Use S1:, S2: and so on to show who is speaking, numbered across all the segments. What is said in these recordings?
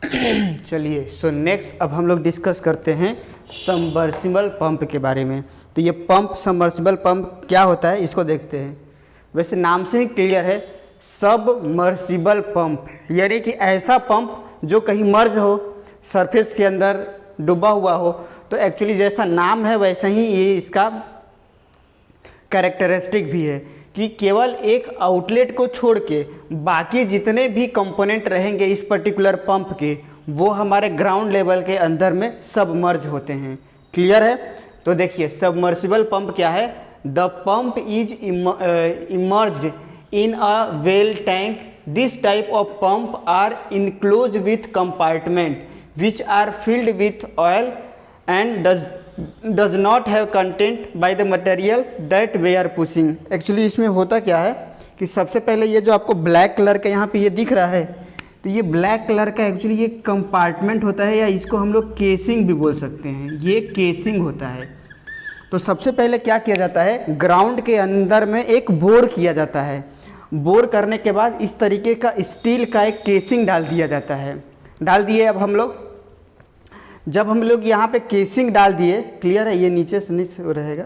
S1: चलिए so next अब हम लोग डिस्कस करते हैं सबमर्सिबल पंप के बारे में। तो ये पंप सबमर्सिबल पंप क्या होता है इसको देखते हैं। वैसे नाम से ही क्लियर है, सबमर्सिबल पंप यानी कि ऐसा पंप जो कहीं मर्ज हो, सरफेस के अंदर डूबा हुआ हो। तो एक्चुअली जैसा नाम है वैसा ही ये इसका कैरेक्टरिस्टिक भी है कि केवल एक आउटलेट को छोड़ के बाकी जितने भी कंपोनेंट रहेंगे इस पर्टिकुलर पंप के, वो हमारे ग्राउंड लेवल के अंदर में सबमर्ज होते हैं। क्लियर है? तो देखिए सबमर्सिबल पंप क्या है। The pump is emerged in a well tank. This type of pump are enclose with compartment which are filled with oil and does not have content by the material that we are pushing। Actually इसमें होता क्या है कि सबसे पहले ये जो आपको ब्लैक कलर का यहाँ पे ये दिख रहा है, तो ये ब्लैक कलर का एक्चुअली ये कंपार्टमेंट होता है, या इसको हम लोग केसिंग भी बोल सकते हैं। ये केसिंग होता है। तो सबसे पहले क्या किया जाता है, ग्राउंड के अंदर में एक बोर किया जाता है। बोर करने के बाद इस तरीके का स्टील का एक केसिंग डाल दिया जाता है। डाल दिए अब हम लोग, जब हम लोग यहाँ पे केसिंग डाल दिए, क्लियर है, ये नीचे से नीचे रहेगा,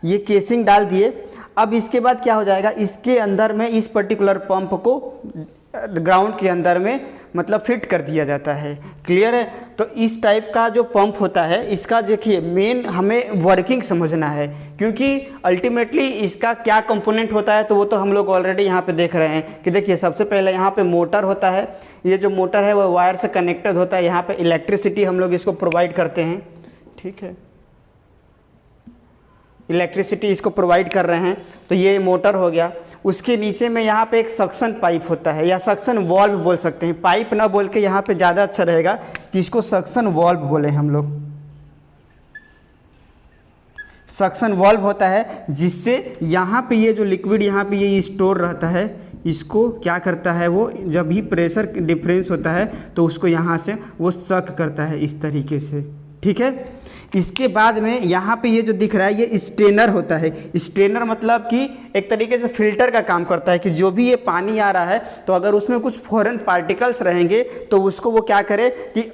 S1: ये केसिंग डाल दिए। अब इसके बाद क्या हो जाएगा, इसके अंदर में इस पर्टिकुलर पंप को ग्राउंड के अंदर में मतलब फिट कर दिया जाता है। क्लियर है? तो इस टाइप का जो पंप होता है इसका देखिए मेन हमें वर्किंग समझना है, क्योंकि अल्टीमेटली इसका क्या कंपोनेंट होता है तो वो तो हम लोग ऑलरेडी यहाँ पे देख रहे हैं कि देखिए सबसे पहले यहाँ पे मोटर होता है। ये जो मोटर है वो वायर से कनेक्टेड होता है। यहाँ पे इलेक्ट्रिसिटी हम लोग इसको प्रोवाइड करते हैं। ठीक है, इलेक्ट्रिसिटी इसको प्रोवाइड कर रहे हैं। तो ये मोटर हो गया। उसके नीचे में यहाँ पे एक सक्शन पाइप होता है, या सक्शन वॉल्व बोल सकते हैं। पाइप ना बोल के यहाँ पे ज़्यादा अच्छा रहेगा कि इसको सक्शन वॉल्व बोले हम लोग। सक्शन वॉल्व होता है जिससे यहाँ पे ये जो लिक्विड यहाँ पे ये स्टोर रहता है, इसको क्या करता है वो, जब भी प्रेशर डिफरेंस होता है तो उसको यहाँ से वो सक करता है इस तरीके से। ठीक है, इसके बाद में यहाँ पे ये जो दिख रहा है ये स्टेनर होता है। स्टेनर मतलब कि एक तरीके से फिल्टर का काम करता है कि जो भी ये पानी आ रहा है तो अगर उसमें कुछ फॉरेन पार्टिकल्स रहेंगे तो उसको वो क्या करे कि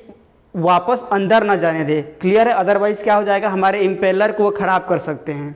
S1: वापस अंदर ना जाने दे। क्लियर है? अदरवाइज क्या हो जाएगा, हमारे इम्पेलर को वो ख़राब कर सकते हैं।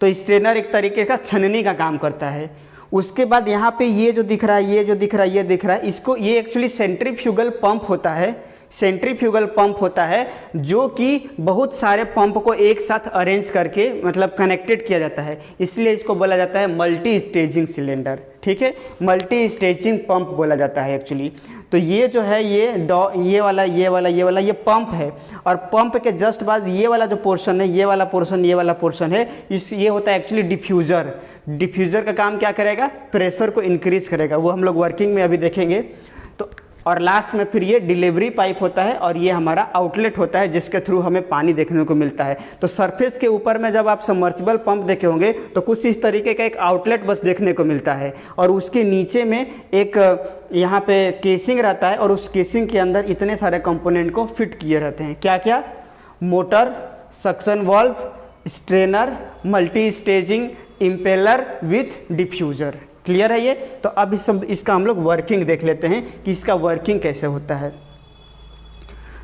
S1: तो स्टेनर एक तरीके का छननी का काम करता है। उसके बाद यहाँ पे ये जो दिख रहा है, ये जो दिख रहा है, ये दिख रहा है, इसको ये एक्चुअली सेंट्रीफ्यूगल पंप होता है। सेंट्रीफ्यूगल पंप होता है जो कि बहुत सारे पंप को एक साथ अरेंज करके मतलब कनेक्टेड किया जाता है, इसलिए इसको बोला जाता है मल्टी स्टेजिंग सिलेंडर। ठीक है, मल्टी स्टेजिंग पंप बोला जाता है एक्चुअली। तो ये जो है ये वाला ये पंप है, और पंप के जस्ट बाद ये वाला जो पोर्शन है, ये वाला पोर्शन है, ये होता है एक्चुअली डिफ्यूज़र। डिफ्यूज़र का काम क्या करेगा, प्रेशर को इंक्रीज करेगा। वो हम लोग वर्किंग में अभी देखेंगे। तो और लास्ट में फिर ये डिलीवरी पाइप होता है, और ये हमारा आउटलेट होता है जिसके थ्रू हमें पानी देखने को मिलता है। तो सरफेस के ऊपर में जब आप सबमर्सिबल पंप देखे होंगे तो कुछ इस तरीके का एक आउटलेट बस देखने को मिलता है, और उसके नीचे में एक यहाँ पे केसिंग रहता है, और उस केसिंग के अंदर इतने सारे कंपोनेंट को फिट किए रहते हैं। क्या क्या? Motor, suction valve, strainer, multi staging, impeller with diffuser. Clear है ये? तो अब इसका हम लोग वर्किंग देख लेते हैं कि इसका वर्किंग कैसे होता है।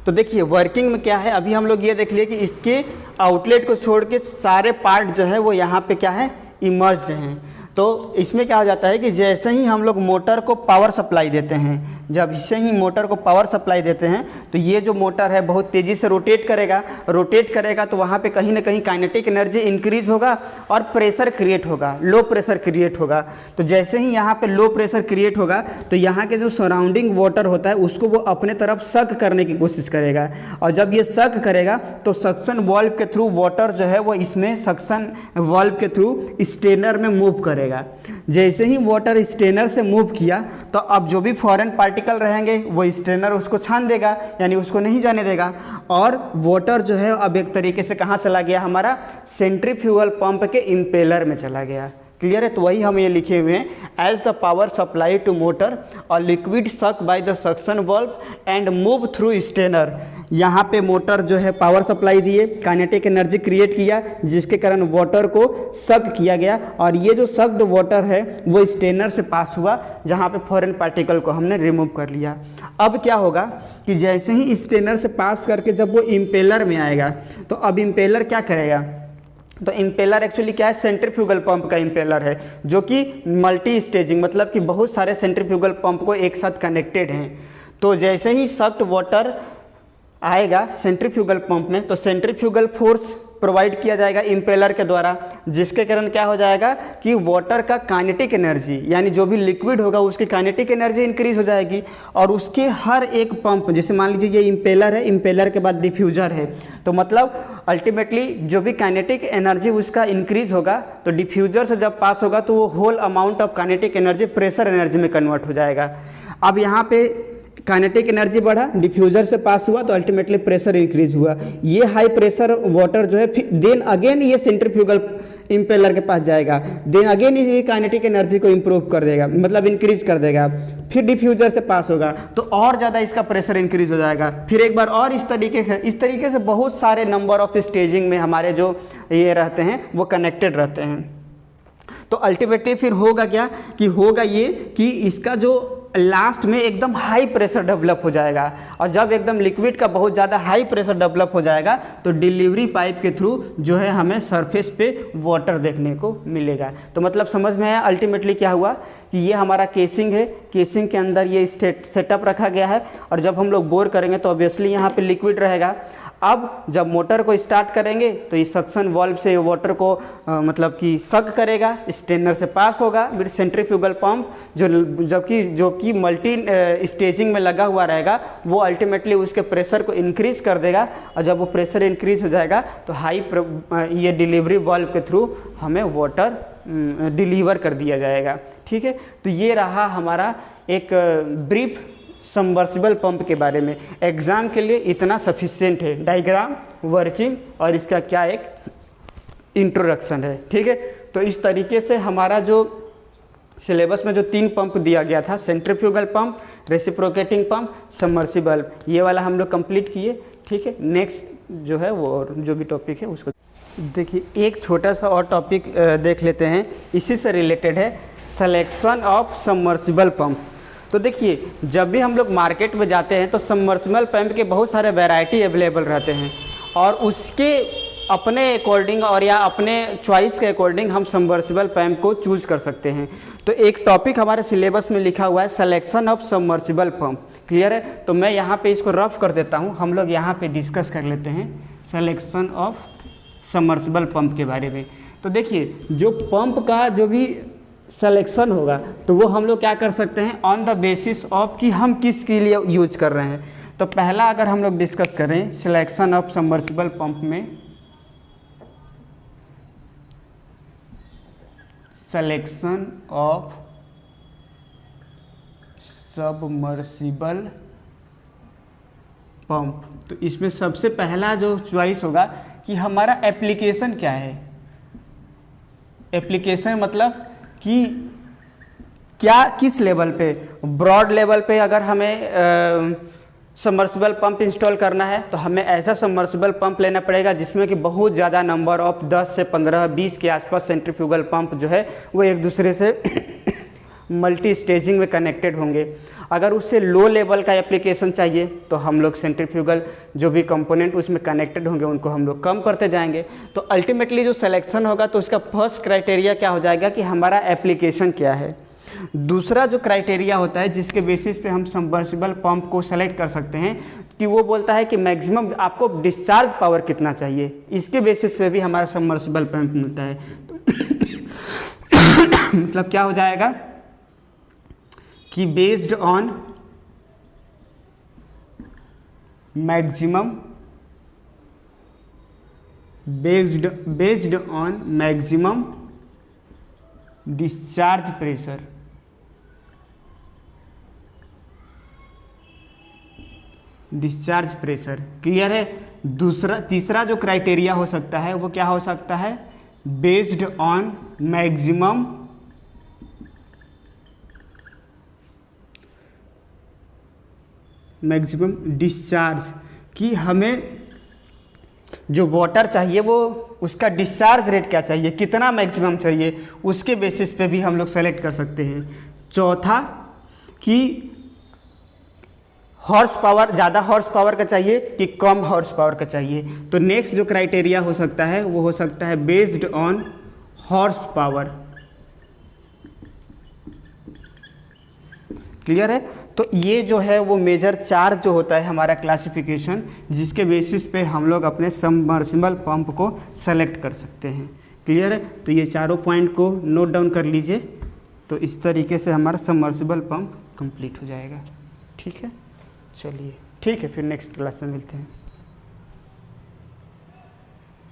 S1: तो देखिए वर्किंग में क्या है, अभी हम लोग ये देख लिए कि इसके आउटलेट को छोड़ के सारे पार्ट जो है वो यहाँ पे क्या है, इमर्ज्ड हैं। तो इसमें क्या हो जाता है कि जैसे ही हम लोग मोटर को पावर सप्लाई देते हैं, जब इसे ही मोटर को पावर सप्लाई देते हैं तो ये जो मोटर है बहुत तेज़ी से रोटेट करेगा तो वहाँ पे कहीं ना कहीं काइनेटिक एनर्जी इंक्रीज होगा और प्रेशर क्रिएट होगा, लो प्रेशर क्रिएट होगा। तो जैसे ही यहाँ पे लो प्रेशर क्रिएट होगा तो यहाँ के जो सराउंडिंग वाटर होता है उसको वो अपने तरफ सक करने की कोशिश करेगा, और जब ये सक करेगा तो सक्शन वाल्व के थ्रू वाटर जो है वो इसमें सक्शन वाल्व के थ्रू स्टेनर में मूव करेगा। जैसे ही वाटर स्ट्रेनर से मूव किया तो अब जो भी फॉरेन पार्टिकल रहेंगे वो स्ट्रेनर उसको छान देगा, यानी उसको नहीं जाने देगा, और वाटर जो है अब एक तरीके से कहाँ चला गया, हमारा सेंट्रीफ्यूगल पंप के इम्पेलर में चला गया। क्लियर है। तो वही हम ये लिखे हुए हैं, as the power supply to motor और liquid suck by the suction valve and move through strainer. यहाँ पे मोटर जो है पावर सप्लाई दिए, काइनेटिक एनर्जी क्रिएट किया, जिसके कारण वाटर को सक किया गया और ये जो सक्ड वाटर है वो स्टेनर से पास हुआ, जहाँ पे फॉरेन पार्टिकल को हमने रिमूव कर लिया। अब क्या होगा कि जैसे ही स्टेनर से पास करके जब वो इम्पेलर में आएगा, तो अब इम्पेलर क्या करेगा, तो इम्पेलर एक्चुअली क्या है, सेंट्रीफ्यूगल पंप का इम्पेलर है, जो कि मल्टी स्टेजिंग, मतलब कि बहुत सारे सेंट्रीफ्यूगल पंप को एक साथ कनेक्टेड हैं। तो जैसे ही सक्ड वाटर आएगा सेंट्रीफ्यूगल पंप में, तो सेंट्रीफ्यूगल फोर्स प्रोवाइड किया जाएगा इम्पेलर के द्वारा, जिसके कारण क्या हो जाएगा कि वाटर का काइनेटिक एनर्जी, यानी जो भी लिक्विड होगा उसकी काइनेटिक एनर्जी इंक्रीज हो जाएगी। और उसके हर एक पंप, जैसे मान लीजिए ये इम्पेलर है, इम्पेलर के बाद डिफ्यूजर है, तो मतलब अल्टीमेटली जो भी काइनेटिक एनर्जी उसका इंक्रीज होगा, तो डिफ्यूजर से जब पास होगा तो वो whole amount of kinetic energy pressure energy में कन्वर्ट हो जाएगा। अब यहाँ पे काइनेटिक एनर्जी बढ़ा, डिफ्यूजर से पास हुआ, तो अल्टीमेटली प्रेशर इंक्रीज हुआ। ये हाई प्रेशर वाटर जो है फिर देन अगेन ये सेंट्रीफ्यूगल इम्पेलर के पास जाएगा, देन अगेन ये काइनेटिक एनर्जी को इम्प्रूव कर देगा, मतलब इंक्रीज कर देगा, फिर डिफ्यूजर से पास होगा तो और ज़्यादा इसका प्रेशर इंक्रीज हो जाएगा, फिर एक बार और इस तरीके से बहुत सारे नंबर ऑफ स्टेजिंग में हमारे जो ये रहते हैं वो कनेक्टेड रहते हैं। तो अल्टीमेटली फिर होगा क्या कि होगा ये कि इसका जो लास्ट में एकदम हाई प्रेशर डेवलप हो जाएगा, और जब एकदम लिक्विड का बहुत ज़्यादा हाई प्रेशर डेवलप हो जाएगा तो डिलीवरी पाइप के थ्रू जो है हमें सरफेस पे वाटर देखने को मिलेगा। तो मतलब समझ में आया अल्टीमेटली क्या हुआ कि ये हमारा केसिंग है, केसिंग के अंदर ये सेटअप रखा गया है, और जब हम लोग बोर करेंगे तो ऑब्वियसली यहाँ पे लिक्विड रहेगा। अब जब मोटर को स्टार्ट करेंगे तो इस सक्शन वाल्व से वाटर को मतलब कि सक करेगा, स्टेनर से पास होगा, फिर सेंट्रीफ्यूगल पंप जो कि मल्टी स्टेजिंग में लगा हुआ रहेगा वो अल्टीमेटली उसके प्रेशर को इंक्रीज कर देगा, और जब वो प्रेशर इंक्रीज हो जाएगा तो ये डिलीवरी वाल्व के थ्रू हमें वाटर डिलीवर कर दिया जाएगा। ठीक है, तो ये रहा हमारा एक ब्रीफ सबमर्सिबल पंप के बारे में। एग्जाम के लिए इतना सफिशिएंट है, डायग्राम, वर्किंग और इसका क्या एक इंट्रोडक्शन है। ठीक है, तो इस तरीके से हमारा जो सिलेबस में जो 3 पंप दिया गया था, centrifugal pump, reciprocating pump, submersible, ये वाला हम लोग कंप्लीट किए। ठीक है, नेक्स्ट जो है वो और जो भी टॉपिक है उसको देखिए। एक छोटा सा और टॉपिक देख लेते हैं, इसी से रिलेटेड है, सिलेक्शन ऑफ सबमर्सिबल पंप। तो देखिए जब भी हम लोग मार्केट में जाते हैं तो सबमर्सिबल पंप के बहुत सारे वैरायटी अवेलेबल रहते हैं, और उसके अपने अकॉर्डिंग और या अपने चॉइस के अकॉर्डिंग हम सबमर्सिबल पंप को चूज कर सकते हैं। तो एक टॉपिक हमारे सिलेबस में लिखा हुआ है selection of submersible pump. Clear है, तो मैं यहाँ पे इसको रफ कर देता हूँ, हम लोग यहाँ पे डिस्कस कर लेते हैं सिलेक्शन ऑफ सबमर्सिबल पंप के बारे में। तो देखिए जो पंप का जो भी सिलेक्शन होगा तो वो हम लोग क्या कर सकते हैं, ऑन द बेसिस ऑफ कि हम किसके लिए यूज कर रहे हैं। तो पहला अगर हम लोग डिस्कस करें सिलेक्शन ऑफ सबमर्सिबल पंप में, सिलेक्शन ऑफ सबमर्सिबल पंप, तो इसमें सबसे पहला जो चॉइस होगा कि हमारा एप्लीकेशन क्या है। एप्लीकेशन मतलब कि क्या किस लेवल पे, ब्रॉड लेवल पे अगर हमें सबमर्सिबल पंप इंस्टॉल करना है तो हमें ऐसा सबमर्सिबल पंप लेना पड़ेगा जिसमें कि बहुत ज़्यादा नंबर ऑफ 10 से 15 20 के आसपास सेंट्रीफ्यूगल पंप जो है वो एक दूसरे से मल्टी स्टेजिंग में कनेक्टेड होंगे। अगर उससे लो लेवल का एप्लीकेशन चाहिए तो हम लोग सेंट्रीफ्यूगल जो भी कंपोनेंट उसमें कनेक्टेड होंगे उनको हम लोग कम करते जाएंगे। तो अल्टीमेटली जो सिलेक्शन होगा तो उसका फर्स्ट क्राइटेरिया क्या हो जाएगा कि हमारा एप्लीकेशन क्या है। दूसरा जो क्राइटेरिया होता है जिसके बेसिस पे हम सबमर्सिबल पंप को सेलेक्ट कर सकते हैं कि वो बोलता है कि मैक्सिमम आपको डिस्चार्ज पावर कितना चाहिए, इसके बेसिस पे भी हमारा सबमर्सिबल पंप मिलता है। तो मतलब क्या हो जाएगा कि based on maximum based on maximum discharge pressure, discharge pressure. Clear है। तीसरा जो क्राइटेरिया हो सकता है वो क्या हो सकता है बेस्ड ऑन मैक्सिमम डिस्चार्ज, कि हमें जो वाटर चाहिए वो उसका डिस्चार्ज रेट क्या चाहिए, कितना मैक्सिमम चाहिए, उसके बेसिस पे भी हम लोग सेलेक्ट कर सकते हैं। चौथा कि हॉर्स पावर, ज़्यादा हॉर्स पावर का चाहिए कि कम हॉर्स पावर का चाहिए। तो नेक्स्ट जो क्राइटेरिया हो सकता है वो हो सकता है based on horse power. Clear है? तो ये जो है वो मेजर 4 जो होता है हमारा क्लासिफिकेशन, जिसके बेसिस पे हम लोग अपने सबमर्सिबल पंप को सेलेक्ट कर सकते हैं। क्लियर है? तो ये चारों पॉइंट को नोट डाउन कर लीजिए। तो इस तरीके से हमारा सबमर्सिबल पंप कंप्लीट हो जाएगा। ठीक है, चलिए ठीक है, फिर नेक्स्ट क्लास में मिलते हैं।